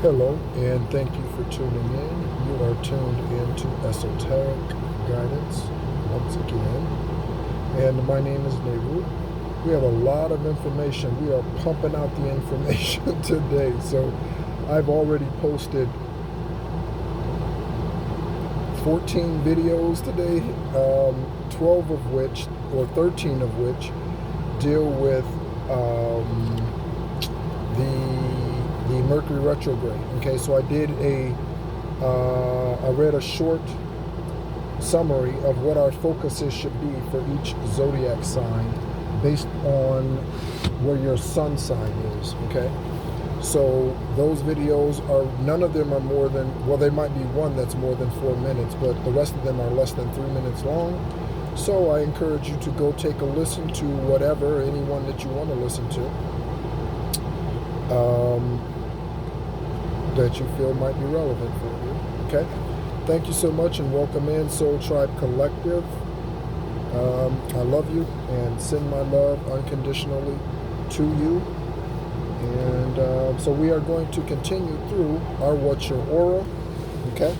Hello, and thank you for tuning in. You are tuned into Esoteric Guidance once again. And my name is Nehru. We have a lot of information. We are pumping out the information today. So I've already posted 14 videos today, 12 of which, or 13 of which, deal with the Mercury retrograde. Okay, so I read a short summary of what our focuses should be for each zodiac sign based on where your sun sign is. Okay, so those videos are, none of them are more than, well, there might be one that's more than 4 minutes, but the rest of them are less than 3 minutes long. So I encourage you to go take a listen to whatever, anyone that you want to listen to, that you feel might be relevant for you. Okay? Thank you so much and welcome in Soul Tribe Collective. I love you and send my love unconditionally to you. And so we are going to continue through our What's Your Aura. Okay?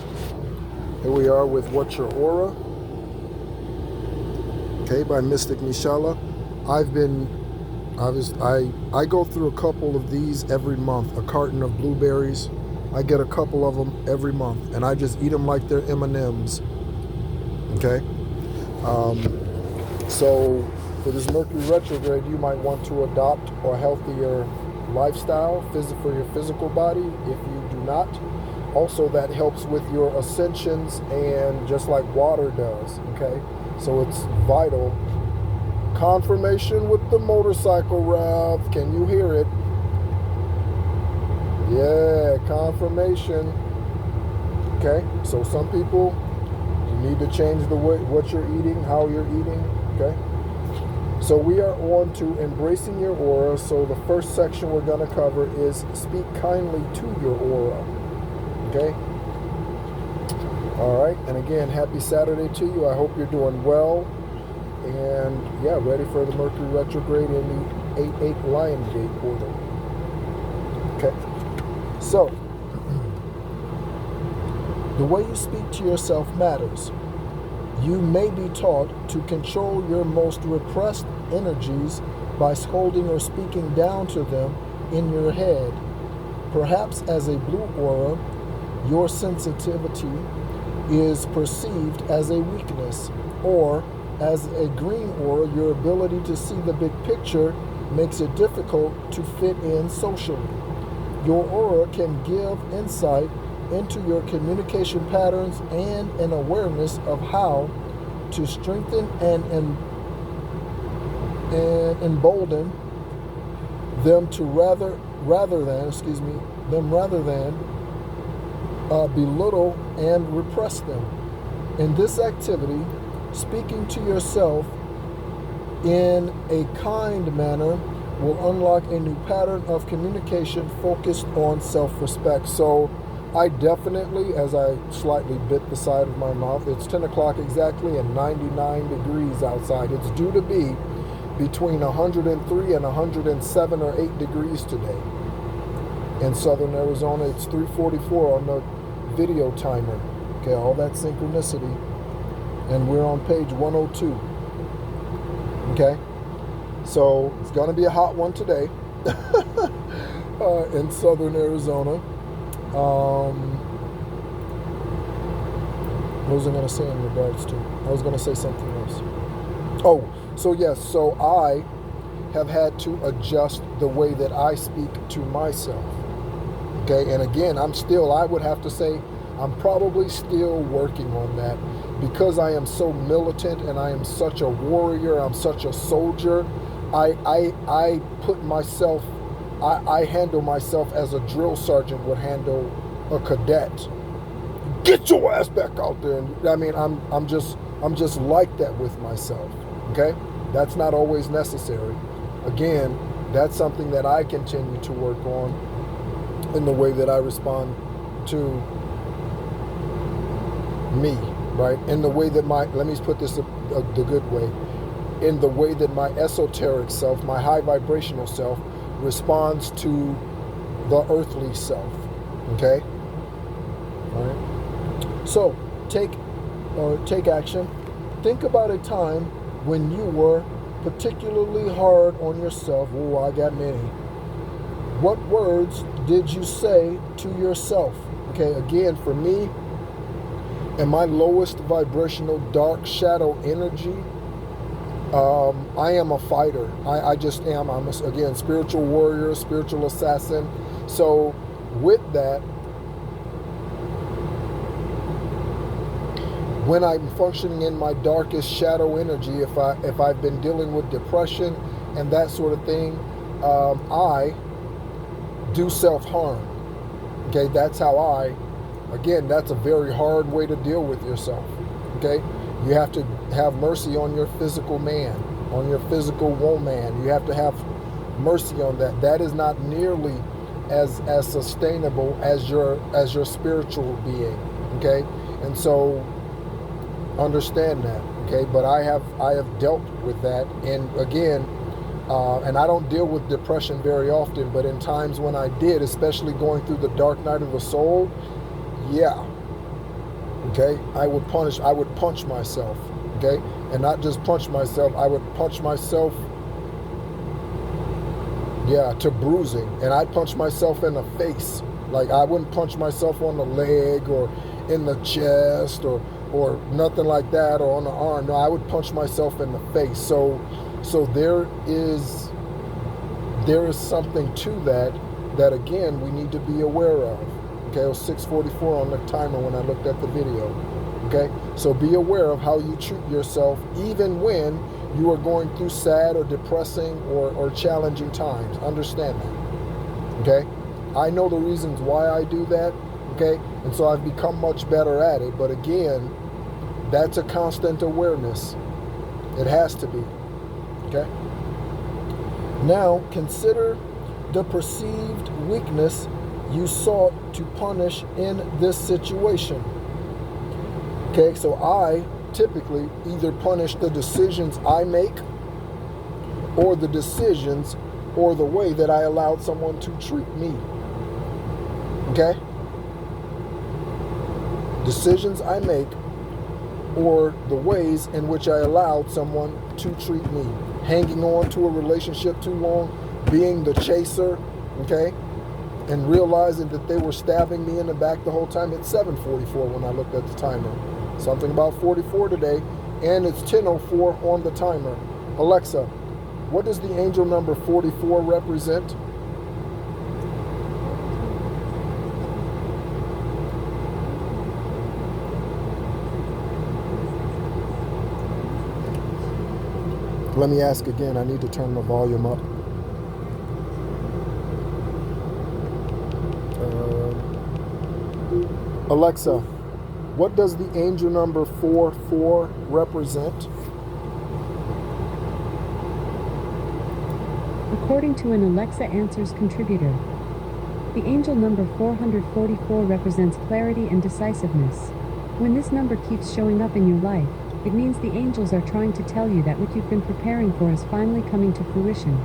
Here we are with What's Your Aura. Okay, by Mystic Nishala. I go through a couple of these every month, a carton of blueberries. I get a couple of them every month, and I just eat them like they're M&Ms. Okay? So for this Mercury retrograde, you might want to adopt a healthier lifestyle for your physical body if you do not. Also, that helps with your ascensions, and just like water does. Okay? So it's vital. Confirmation with the motorcycle rev. Can you hear it? Yeah, confirmation. Okay, so some people, you need to change the way, what you're eating, how you're eating. Okay, so we are on to embracing your aura. So the first section we're going to cover is speak kindly to your aura. Okay. All right, and again, happy Saturday to you. I hope you're doing well. And yeah, ready for the Mercury retrograde in the 8/8 Lion Gate portal. Okay, so the way you speak to yourself matters. You may be taught to control your most repressed energies by scolding or speaking down to them in your head. Perhaps as a blue aura, your sensitivity is perceived as a weakness, or as a green aura, your ability to see the big picture makes it difficult to fit in socially. Your aura can give insight into your communication patterns and an awareness of how to strengthen and embolden them to rather than belittle and repress them. In this activity, speaking to yourself in a kind manner will unlock a new pattern of communication focused on self-respect. So I definitely, as I slightly bit the side of my mouth, it's 10 o'clock exactly and 99 degrees outside. It's due to be between 103 and 107 or 8 degrees today. In southern Arizona, it's 3:44 on the video timer. Okay, all that synchronicity. And we're on page 102. Okay, so it's going to be a hot one today in southern Arizona. What was I going to say in regards to? I was going to say something else. Oh, so yes, so I have had to adjust the way that I speak to myself. Okay, and again, I would have to say, I'm probably still working on that. Because I am so militant and I am such a warrior, I'm such a soldier, I handle myself as a drill sergeant would handle a cadet. Get your ass back out there. And I mean, I'm just like that with myself. Okay? That's not always necessary. Again, that's something that I continue to work on in the way that I respond to me. Right? In the way that let me put this the good way, in the way that my esoteric self, my high vibrational self, responds to the earthly self. Okay? All right? So, take action. Think about a time when you were particularly hard on yourself. Oh, I got many. What words did you say to yourself? Okay, again, for me, in my lowest vibrational dark shadow energy, I am a fighter. I just am. I'm, again, spiritual warrior, spiritual assassin. So with that, when I'm functioning in my darkest shadow energy, if I've been dealing with depression and that sort of thing, I do self-harm. Okay, that's how again, that's a very hard way to deal with yourself. Okay, you have to have mercy on your physical man, on your physical woman. You have to have mercy on that. That is not nearly as sustainable as your spiritual being. Okay, and so understand that. Okay, but I have dealt with that, and again, and I don't deal with depression very often, but in times when I did, especially going through the dark night of the soul, yeah. Okay, I would punch myself. Okay, and not just punch myself, I would punch myself, yeah, to bruising, and I'd punch myself in the face. Like, I wouldn't punch myself on the leg or in the chest or nothing like that, or on the arm. No, I would punch myself in the face. So there is something to that again we need to be aware of. Okay, it was 6:44 on the timer when I looked at the video. Okay, so be aware of how you treat yourself even when you are going through sad or depressing or challenging times. Understand that. Okay, I know the reasons why I do that. Okay, and so I've become much better at it. But again, that's a constant awareness. It has to be. Okay. Now consider the perceived weakness you sought to punish in this situation. Okay, so I typically either punish the decisions I make or the decisions or the way that I allowed someone to treat me. Okay? Decisions I make or the ways in which I allowed someone to treat me. Hanging on to a relationship too long, being the chaser, okay? And realizing that they were stabbing me in the back the whole time. It's 7:44 when I looked at the timer. Something about 44 today, and it's 10:04 on the timer. Alexa, what does the angel number 44 represent? Let me ask again. I need to turn the volume up. Alexa, what does the angel number 44 represent? According to an Alexa Answers contributor, the angel number 444 represents clarity and decisiveness. When this number keeps showing up in your life, it means the angels are trying to tell you that what you've been preparing for is finally coming to fruition.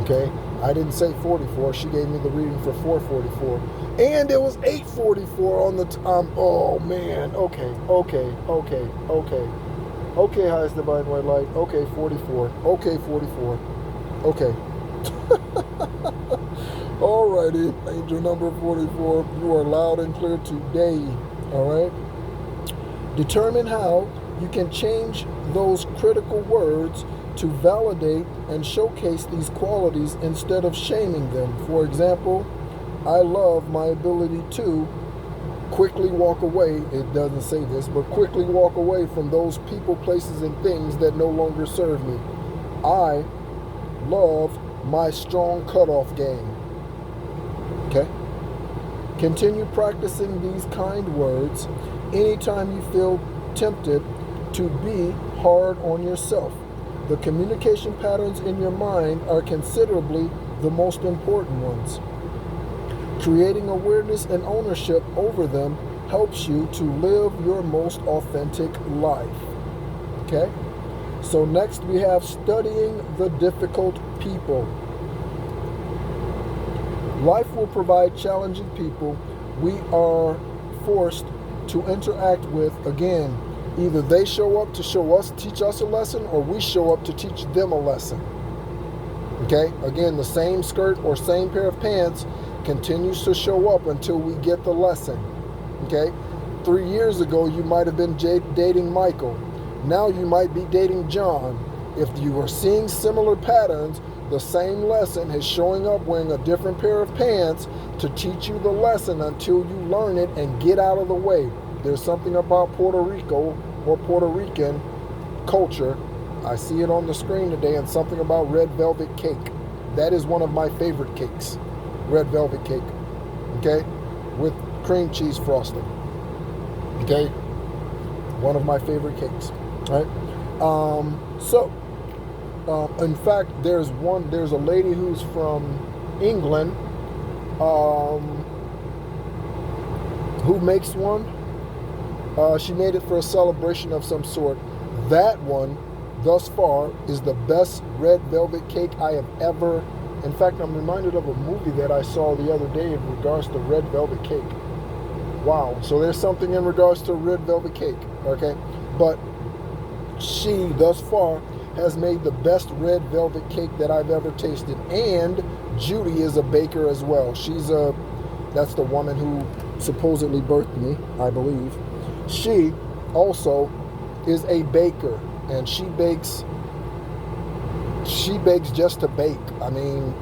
Okay, I didn't say 44. She gave me the reading for 444. And it was 8:44 on the oh man. Okay. Okay, highest divine white light. Okay, 44. Okay, 44. Okay. Alrighty, angel number 44. You are loud and clear today. Alright? Determine how you can change those critical words to validate and showcase these qualities instead of shaming them. For example, I love my ability to quickly walk away. It doesn't say this, but quickly walk away from those people, places, and things that no longer serve me. I love my strong cutoff game. Okay? Continue practicing these kind words anytime you feel tempted to be hard on yourself. The communication patterns in your mind are considerably the most important ones. Creating awareness and ownership over them helps you to live your most authentic life. Okay? So next we have studying the difficult people. Life will provide challenging people we are forced to interact with. Again, either they show up to teach us a lesson, or we show up to teach them a lesson. Okay? Again, the same skirt or same pair of pants continues to show up until we get the lesson. Okay? 3 years ago, you might have been dating Michael. Now you might be dating John. If you are seeing similar patterns, the same lesson is showing up wearing a different pair of pants to teach you the lesson until you learn it and get out of the way. There's something about Puerto Rico or Puerto Rican culture. I see it on the screen today, and something about red velvet cake. That is one of my favorite cakes. Red velvet cake. Okay? With cream cheese frosting. Okay? One of my favorite cakes. Right? In fact, there's a lady who's from England who makes one. She made it for a celebration of some sort. That one, thus far, is the best red velvet cake I have ever. In fact, I'm reminded of a movie that I saw the other day in regards to red velvet cake. Wow. So there's something in regards to red velvet cake. Okay? But she, thus far, has made the best red velvet cake that I've ever tasted. And Judy is a baker as well. That's the woman who supposedly birthed me, I believe. She also is a baker, and she bakes just to bake. I mean,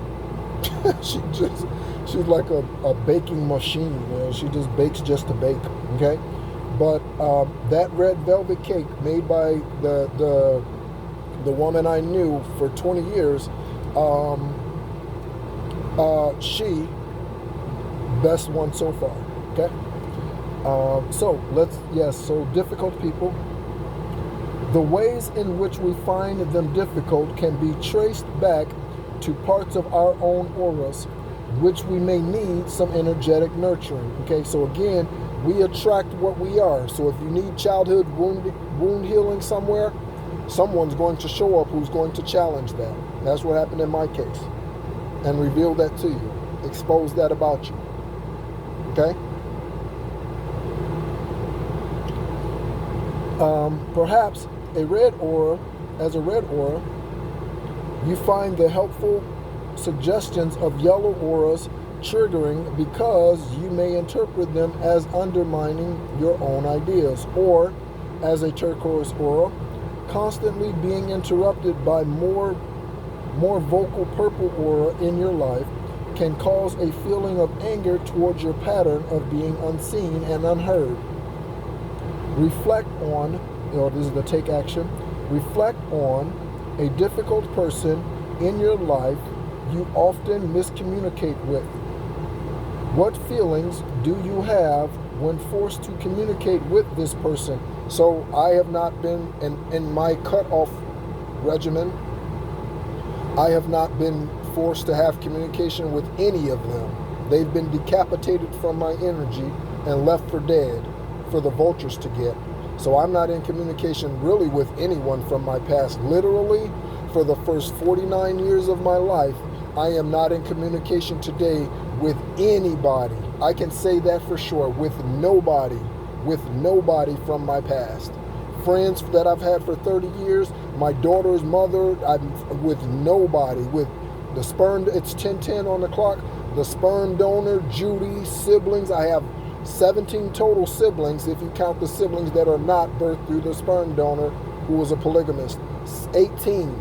she's like a baking machine. You know? She just bakes just to bake. Okay, but that red velvet cake made by the woman I knew for 20 years, she best one so far. Okay. So difficult people. The ways in which we find them difficult can be traced back to parts of our own auras, which we may need some energetic nurturing. Okay, so again, we attract what we are. So if you need childhood wound healing somewhere, someone's going to show up who's going to challenge that. That's what happened in my case. And reveal that to you. Expose that about you. Okay? Perhaps a red aura, you find the helpful suggestions of yellow auras triggering because you may interpret them as undermining your own ideas, or as a turquoise aura, constantly being interrupted by more vocal purple aura in your life can cause a feeling of anger towards your pattern of being unseen and unheard. Reflect on, this is the take action, reflect on a difficult person in your life you often miscommunicate with. What feelings do you have when forced to communicate with this person? So I have not been, in my cutoff regimen, I have not been forced to have communication with any of them. They've been decapitated from my energy and left for dead for the vultures to get. So I'm not in communication really with anyone from my past. Literally, for the first 49 years of my life, I am not in communication today with anybody. I can say that for sure, with nobody from my past. Friends that I've had for 30 years, my daughter's mother, I'm with nobody. With the sperm, it's 10:10 on the clock. The sperm donor, Judy, siblings, I have 17 total siblings if you count the siblings that are not birthed through the sperm donor who was a polygamist. 18.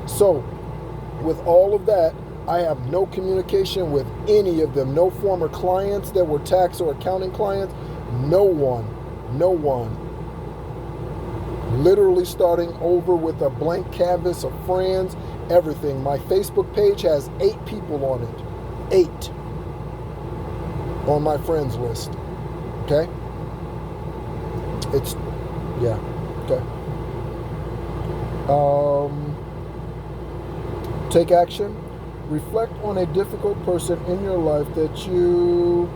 So, with all of that, I have no communication with any of them. No former clients that were tax or accounting clients. No one. Literally starting over with a blank canvas of friends, everything. My Facebook page has 8 people on it. 8 on my friends list. Okay? Okay. Take action. Reflect on a difficult person in your life that you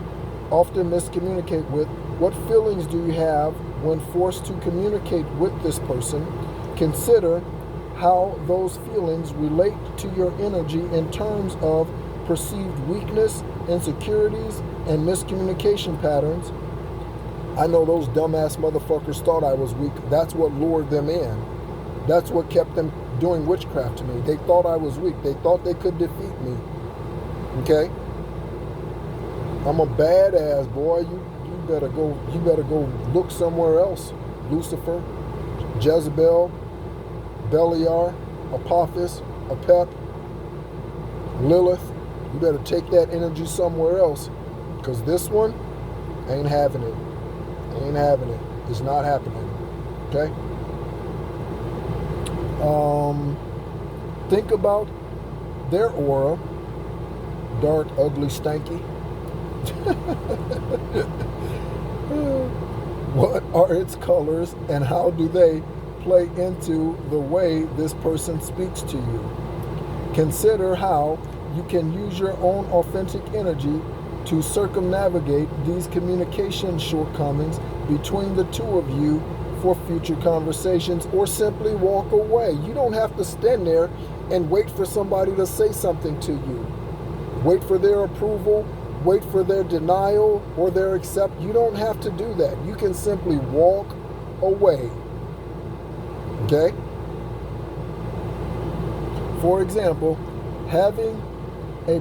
often miscommunicate with. What feelings do you have when forced to communicate with this person? Consider how those feelings relate to your energy in terms of perceived weakness, insecurities, and miscommunication patterns. I know those dumbass motherfuckers thought I was weak. That's what lured them in. That's what kept them doing witchcraft to me. They thought I was weak. They thought they could defeat me. Okay? I'm a badass, boy. You better go look somewhere else. Lucifer, Jezebel, Beliar, Apophis, Apep, Lilith. You better take that energy somewhere else. Because this one ain't having it. Ain't having it. It's not happening. Okay? Think about their aura. Dark, ugly, stanky. What are its colors and how do they play into the way this person speaks to you? Consider how you can use your own authentic energy to circumnavigate these communication shortcomings between the two of you for future conversations, or simply walk away. You don't have to stand there and wait for somebody to say something to you. Wait for their approval, wait for their denial or their accept. You don't have to do that. You can simply walk away. Okay? For example, having a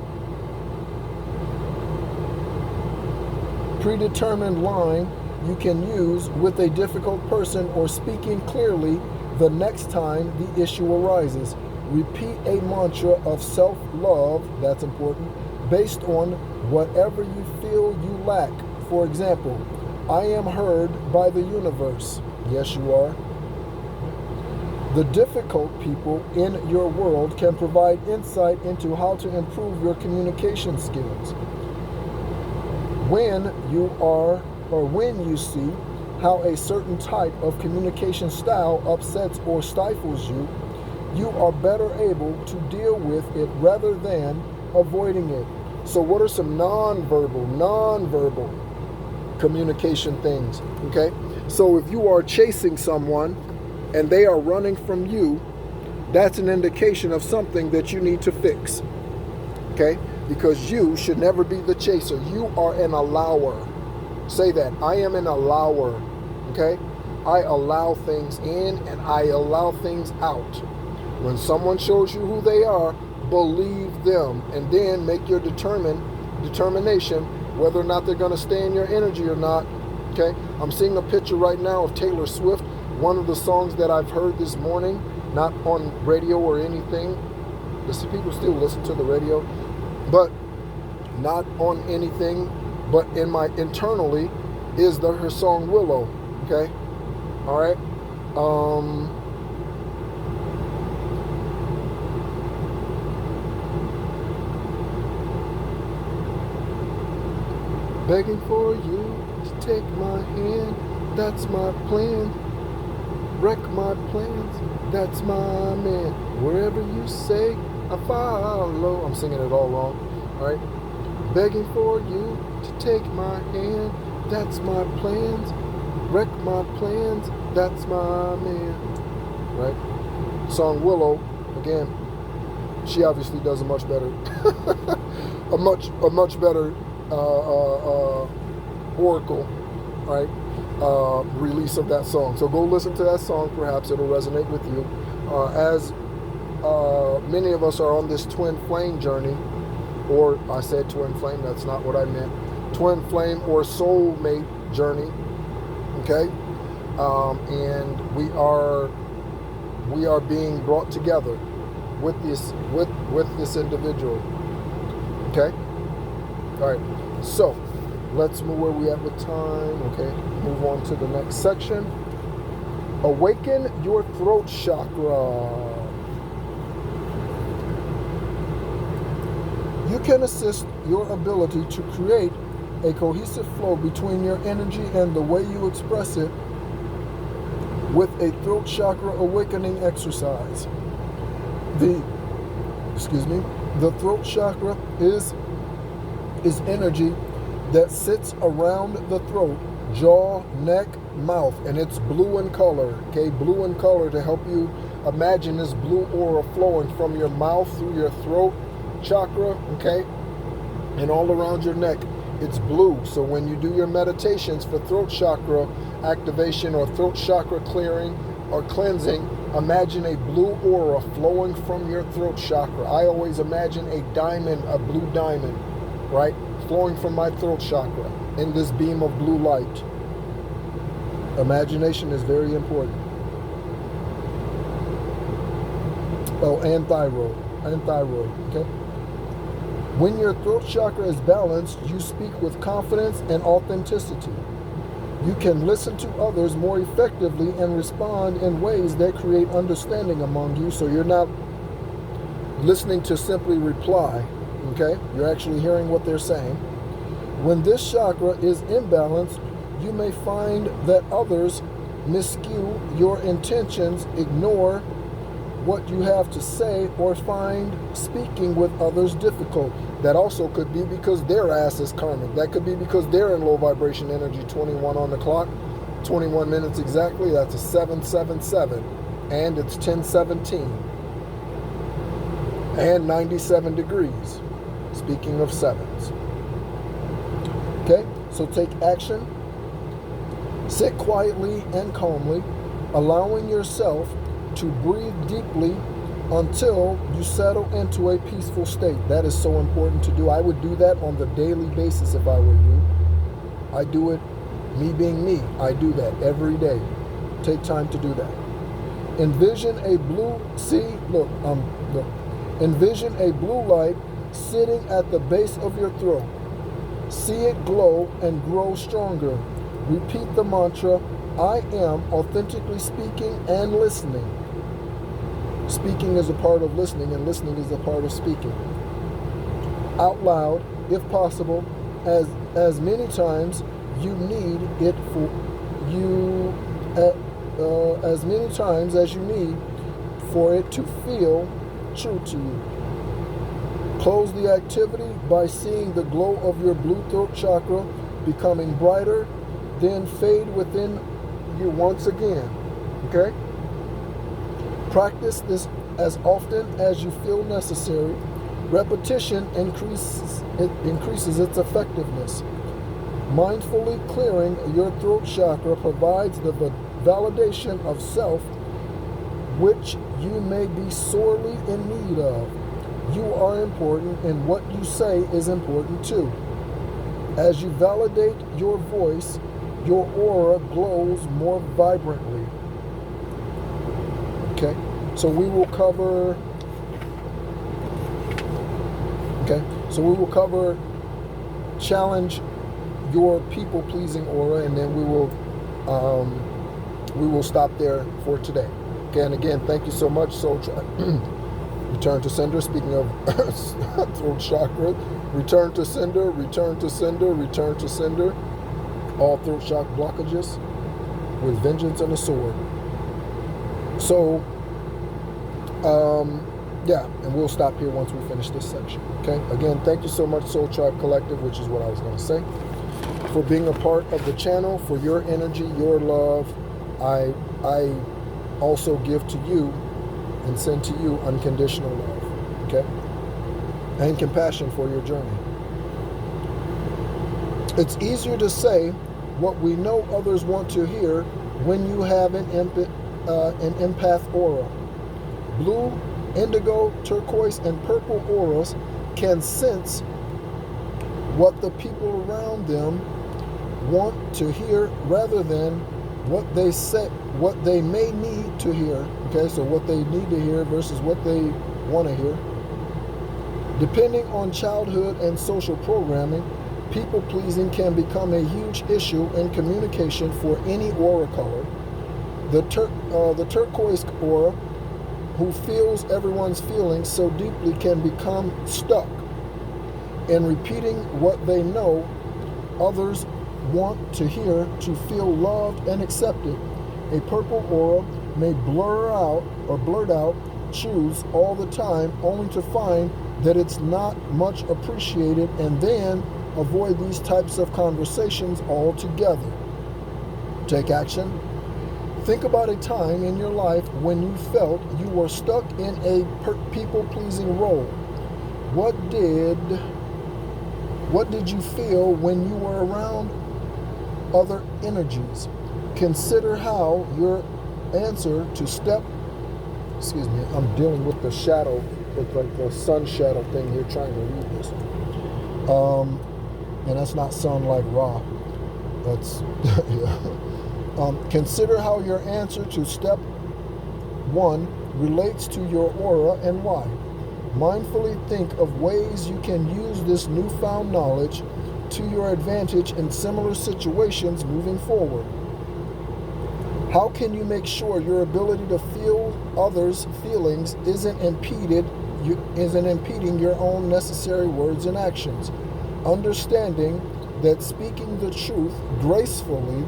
predetermined line you can use with a difficult person or speaking clearly the next time the issue arises. Repeat a mantra of self-love, that's important, based on whatever you feel you lack. For example, I am heard by the universe. Yes, you are. The difficult people in your world can provide insight into how to improve your communication skills. When you see how a certain type of communication style upsets or stifles you, you are better able to deal with it rather than avoiding it. So what are some non-verbal communication things? Okay? So if you are chasing someone and they are running from you, that's an indication of something that you need to fix. Okay? Because you should never be the chaser. You are an allower. Say that. I am an allower. Okay? I allow things in and I allow things out. When someone shows you who they are, believe them and then make your determination whether or not they're going to stay in your energy or not. Okay? I'm seeing a picture right now of Taylor Swift, one of the songs that I've heard this morning, not on radio or anything. People still listen to the radio, but not on anything, but in my internally is her song Willow. Okay? All right? Begging for you to take my hand, that's my plan. Wreck my plans, that's my man. Wherever you say, I follow. I'm singing it all wrong. All right? Begging for you to take my hand, that's my plans. Wreck my plans, that's my man. Right? Song Willow, again, she obviously does a much better, a much better oracle, right? Release of that song. So go listen to that song. Perhaps it'll resonate with you. As many of us are on this twin flame journey, or I said twin flame, that's not what I meant. Twin flame or soulmate journey. Okay, and we are being brought together with this individual. Okay. All right. So let's move where we at with time. Okay. Move on to the next section. Awaken your throat chakra. You can assist your ability to create a cohesive flow between your energy and the way you express it with a throat chakra awakening exercise. The throat chakra is energy that sits around the throat, jaw, neck, mouth, and it's blue in color. Okay, blue in color to help you imagine this blue aura flowing from your mouth through your throat throat chakra, okay, and all around your neck, it's blue. So when you do your meditations for throat chakra activation or throat chakra clearing or cleansing, imagine a blue aura flowing from your throat chakra. I always imagine a diamond, a blue diamond, right, flowing from my throat chakra in this beam of blue light. Imagination is very important. Oh, and thyroid, okay? When your throat chakra is balanced, you speak with confidence and authenticity. You can listen to others more effectively and respond in ways that create understanding among you, so you're not listening to simply reply, okay? You're actually hearing what they're saying. When this chakra is imbalanced, you may find that others miscue your intentions, ignore what you have to say, or find speaking with others difficult. That also could be because their ass is karmic. That could be because they're in low vibration energy. 21 on the clock, 21 minutes exactly. That's a 777, and it's 10:17 and 97 degrees. Speaking of sevens. Okay, so take action. Sit quietly and calmly, allowing yourself to breathe deeply until you settle into a peaceful state. That is so important to do. I would do that on the daily basis if I were you. I do it, me being me, I do that every day. Take time to do that. Envision a blue, envision a blue light sitting at the base of your throat. See it glow and grow stronger. Repeat the mantra, I am authentically speaking and listening. Speaking is a part of listening, and listening is a part of speaking. Out loud, if possible, as many times you need it for you, as many times as you need for it to feel true to you. Close the activity by seeing the glow of your blue throat chakra becoming brighter, then fade within you once again. Okay? Practice this as often as you feel necessary. Repetition increases its effectiveness. Mindfully clearing your throat chakra provides the validation of self, which you may be sorely in need of. You are important, and what you say is important too. As you validate your voice, your aura glows more vibrantly. Okay, so we will cover. Challenge your people-pleasing aura, and then we will stop there for today. Okay, and again, thank you so much, Soul Tribe. Return to sender. Speaking of throat chakra, return to sender, return to sender, return to sender. All throat chakra blockages with vengeance and a sword. So, yeah, and we'll stop here once we finish this section. Okay? Again, thank you so much, Soul Tribe Collective, which is what I was going to say, for being a part of the channel, for your energy, your love. I also give to you and send to you unconditional love. Okay? And compassion for your journey. It's easier to say what we know others want to hear when you have an empath aura. Blue, indigo, turquoise, and purple auras can sense what the people around them want to hear rather than what they may need to hear. Okay, so what they need to hear versus what they want to hear. Depending on childhood and social programming, people-pleasing can become a huge issue in communication for any aura color. The turquoise aura, who feels everyone's feelings so deeply, can become stuck in repeating what they know others want to hear to feel loved and accepted. A purple aura may blurt out choose all the time, only to find that it's not much appreciated, and then avoid these types of conversations altogether. Take action. Think about a time in your life when you felt you were stuck in a people-pleasing role. What did you feel when you were around other energies? Consider how your answer to I'm dealing with the shadow, with like the sun shadow thing here, trying to read this. And that's not sun like Ra. That's, yeah. Consider how your answer to step 1 relates to your aura and why. Mindfully think of ways you can use this newfound knowledge to your advantage in similar situations moving forward. How can you make sure your ability to feel others' feelings isn't impeding your own necessary words and actions? Understanding that speaking the truth gracefully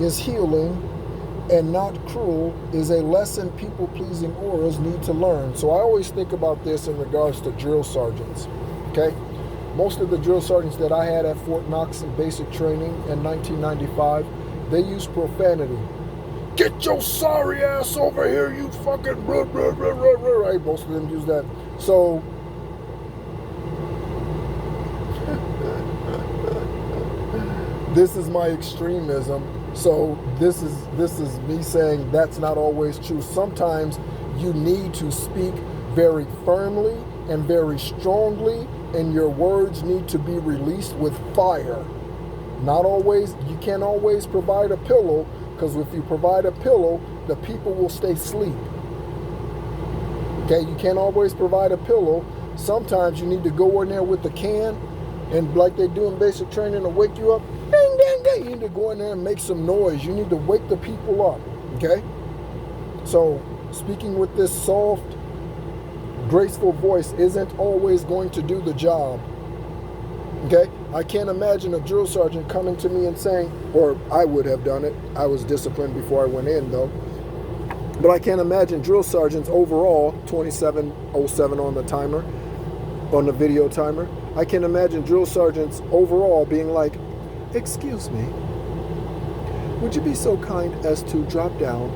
is healing and not cruel is a lesson people-pleasing auras need to learn. So I always think about this in regards to drill sergeants, okay? Most of the drill sergeants that I had at Fort Knox in basic training in 1995, they used profanity. Get your sorry ass over here, you fucking right? Most of them use that. So this is my extremism. So this is me saying that's not always true. Sometimes you need to speak very firmly and very strongly, and your words need to be released with fire. Not always, you can't always provide a pillow, because if you provide a pillow, the people will stay asleep. Okay, you can't always provide a pillow. Sometimes you need to go in there with the can, and like they do in basic training to wake you up, ding, ding, ding. You need to go in there and make some noise. You need to wake the people up, okay? So speaking with this soft, graceful voice isn't always going to do the job, okay? I can't imagine a drill sergeant coming to me and saying, or I would have done it. I was disciplined before I went in, though. But I can't imagine drill sergeants overall, 2707 on the timer, on the video timer. I can't imagine drill sergeants overall being like, excuse me, would you be so kind as to drop down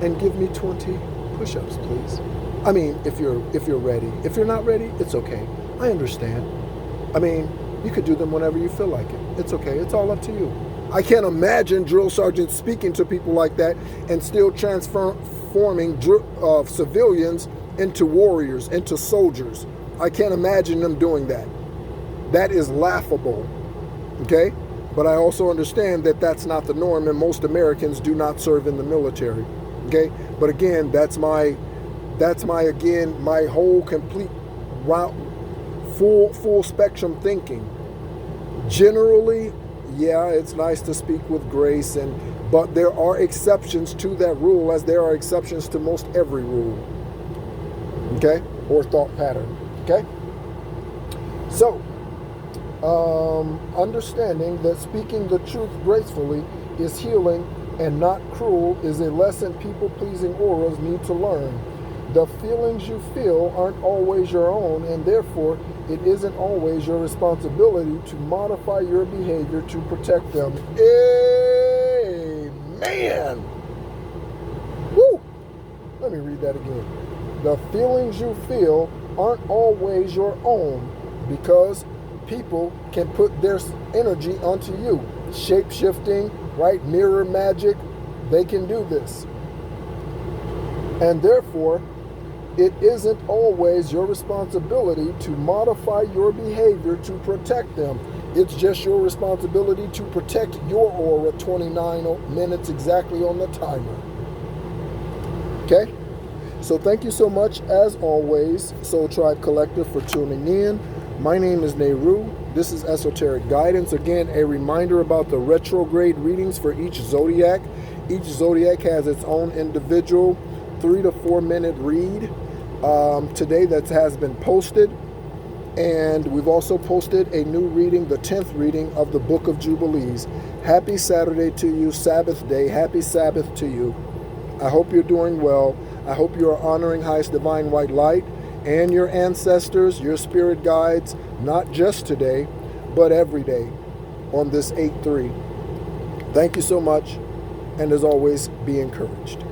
and give me 20 push-ups, please? I mean, if you're ready. If you're not ready, it's okay. I understand. I mean, you could do them whenever you feel like it. It's okay. It's all up to you. I can't imagine drill sergeants speaking to people like that and still transforming civilians into warriors, into soldiers. I can't imagine them doing that. That is laughable, okay? But I also understand that that's not the norm, and most Americans do not serve in the military, okay? But again, that's my whole complete route, full spectrum thinking. Generally, yeah, it's nice to speak with grace, but there are exceptions to that rule, as there are exceptions to most every rule, okay, or thought pattern, okay? So, understanding that speaking the truth gracefully is healing and not cruel is a lesson people-pleasing auras need to learn. The feelings you feel aren't always your own, and therefore it isn't always your responsibility to modify your behavior to protect them. Amen. Woo! Let me read that again. The feelings you feel aren't always your own, because people can put their energy onto you. Shape-shifting, right? Mirror magic, they can do this. And therefore, it isn't always your responsibility to modify your behavior to protect them. It's just your responsibility to protect your aura 29 minutes exactly on the timer. Okay? So thank you so much, as always, Soul Tribe Collective, for tuning in. My name is Nehru. This is Esoteric Guidance. Again, a reminder about the retrograde readings for each zodiac. Each zodiac has its own individual 3 to 4 minute read today that has been posted. And we've also posted a new reading, the 10th reading of the Book of Jubilees. Happy Saturday to you, Sabbath day. Happy Sabbath to you. I hope you're doing well. I hope you are honoring highest divine white light and your ancestors, your spirit guides, not just today, but every day on this 8-3. Thank you so much. And as always, be encouraged.